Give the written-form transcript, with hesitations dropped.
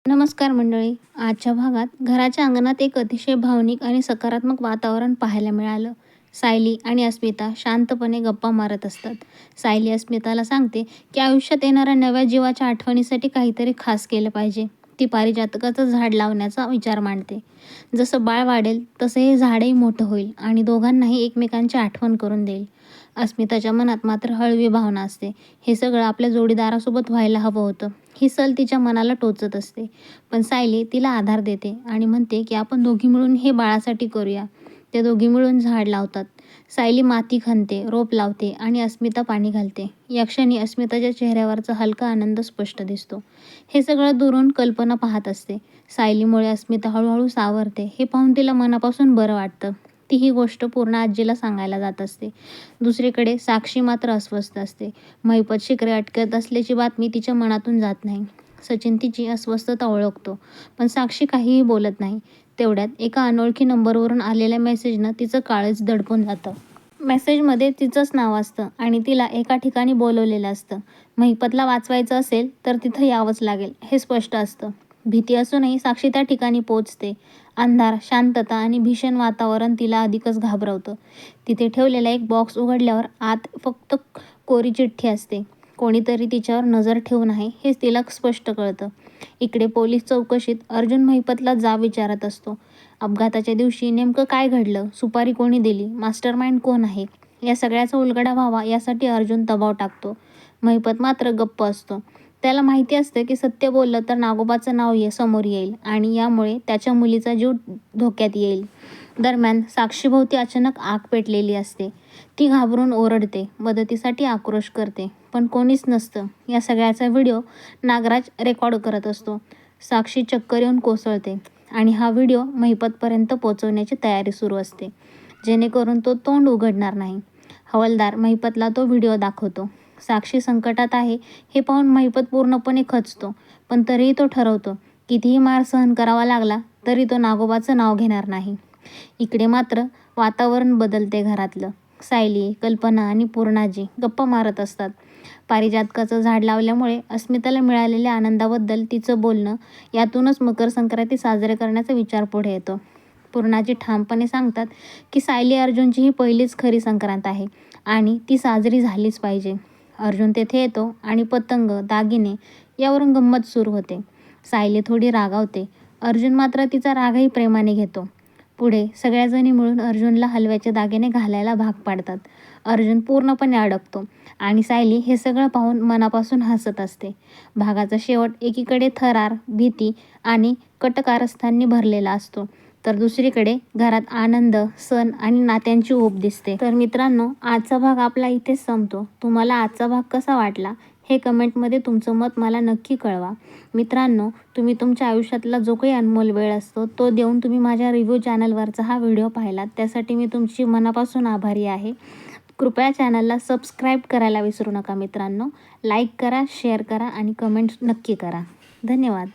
नमस्कार मंडळी. आजच्या भागात घराच्या अंगणात एक अतिशय भावनिक आणि सकारात्मक वातावरण पाहायला मिळालं. सायली आणि अस्मिता शांतपणे गप्पा मारत असतात. सायली अस्मिताला सांगते की आयुष्यात येणाऱ्या नव्या जीवाच्या आठवणीसाठी काहीतरी खास केलं पाहिजे. ती पारिजातकाचं झाड लावण्याचा विचार मांडते. जसं बाळ वाढेल तसं हे झाडही मोठं होईल आणि दोघांनाही एकमेकांची आठवण करून देईल. अस्मिताच्या मनात मात्र हळवी भावना असते. हे सगळं आपल्या जोडीदारासोबत व्हायला हवं होतं. ही सल तिच्या मनाला टोचत असते. पण सायली तिला आधार देते आणि म्हणते की आपण दोघी मिळून हे बाळासाठी करूया. ते दोघी मिळून झाड लावतात. सायली माती खणते, रोप लावते आणि अस्मिता पाणी घालते. या क्षणी अस्मिताच्या चेहऱ्यावरचा हलका आनंद स्पष्ट दिसतो. हे सगळं दुरून कल्पना पाहत असते. सायलीमुळे अस्मिता हळूहळू सावरते. हे पाहून तिला मनापासून बरं वाटतं. ती ही गोष्ट पूर्ण आजीला सांगायला जात असते. दुसरीकडे साक्षी मात्र अस्वस्थ असते. महिपत शिकरे अटकत असल्याची बातमी तिच्या मनातून जात नाही. सचिन तिची अस्वस्थता ओळखतो, पण साक्षी काहीही बोलत नाही. तेवढ्यात एका अनोळखी नंबरवरून आलेल्या मेसेजनं तिचं काळीज दडपून जातं. मेसेजमध्ये तिचंच नाव असतं आणि तिला एका ठिकाणी बोलवलेलं असतं. महिपतला वाचवायचं असेल तर तिथं यावंच लागेल हे स्पष्ट असतं. भीती असूनही साक्षी त्या ठिकाणी पोचते. अंधार, शांतता आणि भीषण वातावरण तिला अधिकच घाबरवतं. तिथे ठेवलेला एक बॉक्स उघडल्यावर आत फक्त कोरी चिठ्ठी असते. कोणीतरी तिच्यावर नजर ठेवून आहे हे तिला स्पष्ट कळतं. इकडे पोलीस चौकशीत अर्जुन महिपतला जाब विचारत असतो. अपघाताच्या दिवशी नेमकं काय घडलं, सुपारी कोणी दिली, मास्टरमाइंड कोण आहे, या सगळ्याचा उलगडा व्हावा यासाठी अर्जुन दबाव टाकतो. महिपत मात्र गप्प असतो. त्याला माहिती असतं की सत्य बोललं तर नागोबाचं नाव समोर येईल आणि यामुळे त्याच्या मुलीचा जीव धोक्यात येईल. दरम्यान साक्षीभोवती अचानक आग पेटलेली असते. ती घाबरून ओरडते, मदतीसाठी आक्रोश करते, पण कोणीच नसतं. या सगळ्याचा व्हिडिओ नागराज रेकॉर्ड करत असतो. साक्षी चक्कर येऊन कोसळते आणि हा व्हिडिओ महिपतपर्यंत पोहोचवण्याची तयारी सुरू असते, जेणेकरून तो तोंड उघडणार नाही. हवालदार महिपतला तो व्हिडिओ दाखवतो. साक्षी संकटात आहे हे पाहून महिपत पूर्णपणे खचतो, पण तरीही तो ठरवतो कितीही मार सहन करावा लागला तरी तो नागोबाचं नाव घेणार नाही. इकडे मात्र वातावरण बदलते घरातलं. सायली, कल्पना आणि पूर्णाजी गप्पा मारत असतात. पारिजातकाचं झाड लावल्यामुळे अस्मिताला मिळालेल्या आनंदाबद्दल तिचं बोलणं, यातूनच मकर संक्रांती साजरे करण्याचा विचार पुढे येतो. पूर्णाजी ठामपणे सांगतात की सायली अर्जुनची ही पहिलीच खरी संक्रांत आहे आणि ती साजरी झालीच पाहिजे. अर्जुन तेथे येतो आणि पतंग, दागिने यावरून गंमत सुरू होते. सायली थोडी रागावते. अर्जुन मात्र तिचा रागही प्रेमाने घेतो. पुढे सगळ्याजणी मिळून अर्जुनला हलव्याचे दागिने घालायला भाग पाडतात. अर्जुन पूर्णपणे अडकतो आणि सायली हे सगळं पाहून मनापासून हसत असते. भागाचा शेवट एकीकडे थरार, भीती आणि कटकारस्थांनी भरलेला असतो, तर दुसरीकडे घरात आनंद, सण आणि नात्यांची ओढ दिसते. तर मित्रांनो, आजचा भाग आपला इथेच संपतो. तुम्हाला आजचा भाग कसा वाटला हे कमेंटमध्ये तुमचं मत मला नक्की कळवा. मित्रांनो, तुम्ही तुमच्या आयुष्यातला जो काही अनमोल वेळ असतो तो देऊन तुम्ही माझ्या रिव्ह्यू चॅनलवरचा हा व्हिडिओ पाहिलात, त्यासाठी मी तुमची मनापासून आभारी आहे. कृपया चॅनलला सबस्क्राईब करायला विसरू नका मित्रांनो. लाईक करा, शेअर करा आणि कमेंट नक्की करा. धन्यवाद.